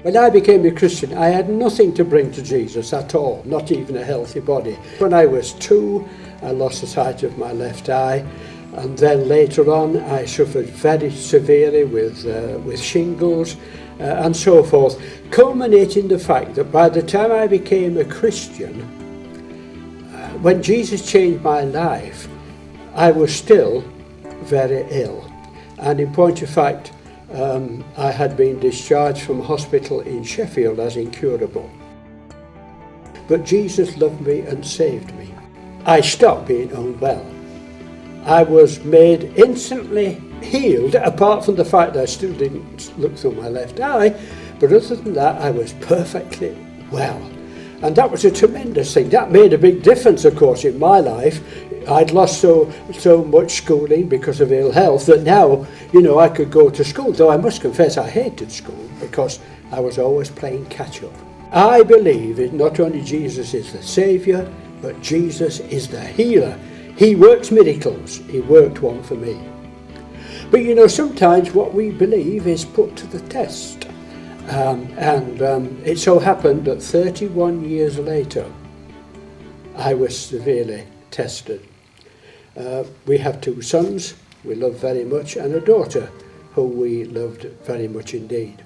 When I became a Christian, I had nothing to bring to Jesus at all, not even a healthy body. When I was 2, I lost the sight of my left eye, and then later on I suffered very severely with shingles and so forth, culminating the fact that by the time I became a Christian, when Jesus changed my life, I was still very ill. And in point of fact, I had been discharged from hospital in Sheffield as incurable. But Jesus loved me and saved me. I stopped being unwell. I was made instantly healed, apart from the fact that I still didn't look through my left eye, but other than that, I was perfectly well. And that was a tremendous thing. That made a big difference, of course, in my life. I'd lost so much schooling because of ill health that now, I could go to school, though I must confess I hated school because I was always playing catch-up. I believe that not only Jesus is the Saviour, but Jesus is the healer. He works miracles. He worked one for me. But sometimes what we believe is put to the test. It so happened that 31 years later, I was severely tested. We have 2 sons we love very much, and a daughter who we loved very much indeed.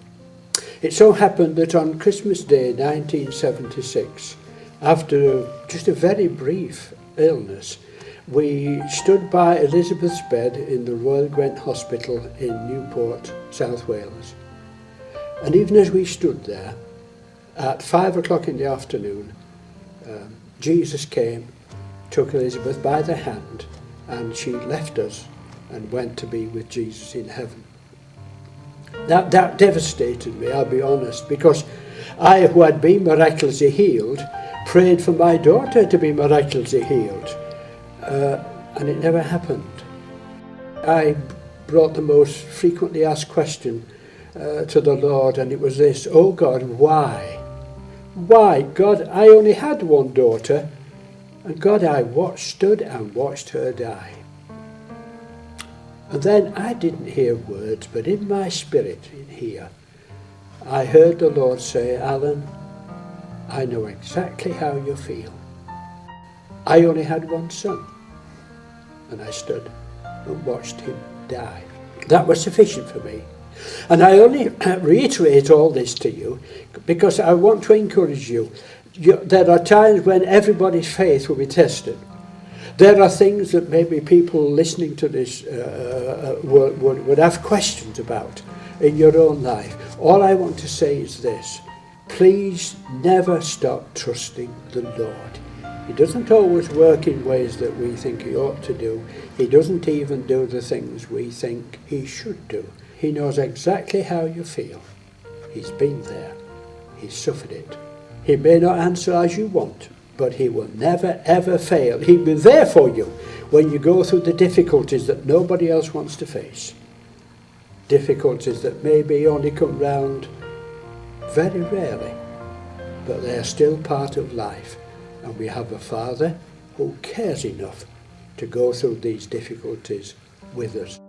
It so happened that on Christmas Day 1976, after just a very brief illness, we stood by Elizabeth's bed in the Royal Gwent Hospital in Newport, South Wales. And even as we stood there, at 5 o'clock in the afternoon, Jesus came, took Elizabeth by the hand, and she left us and went to be with Jesus in heaven. That devastated me, I'll be honest, because I, who had been miraculously healed, prayed for my daughter to be miraculously healed, and it never happened. I brought the most frequently asked question to the Lord, and it was this: "Oh God, why? Why, God, I only had one daughter, and God, I stood and watched her die." And then I didn't hear words, but in my spirit, in here, I heard the Lord say, "Alan, I know exactly how you feel. I only had one son, and I stood and watched him die." That was sufficient for me. And I only reiterate all this to you because I want to encourage you. There are times when everybody's faith will be tested. There are things that maybe people listening to this would have questions about in your own life. All I want to say is this: please never stop trusting the Lord. He doesn't always work in ways that we think he ought to do. He doesn't even do the things we think he should do. He knows exactly how you feel. He's been there. He's suffered it. He may not answer as you want, but he will never ever fail. He'll be there for you when you go through the difficulties that nobody else wants to face. Difficulties that maybe only come round very rarely, but they are still part of life. And we have a Father who cares enough to go through these difficulties with us.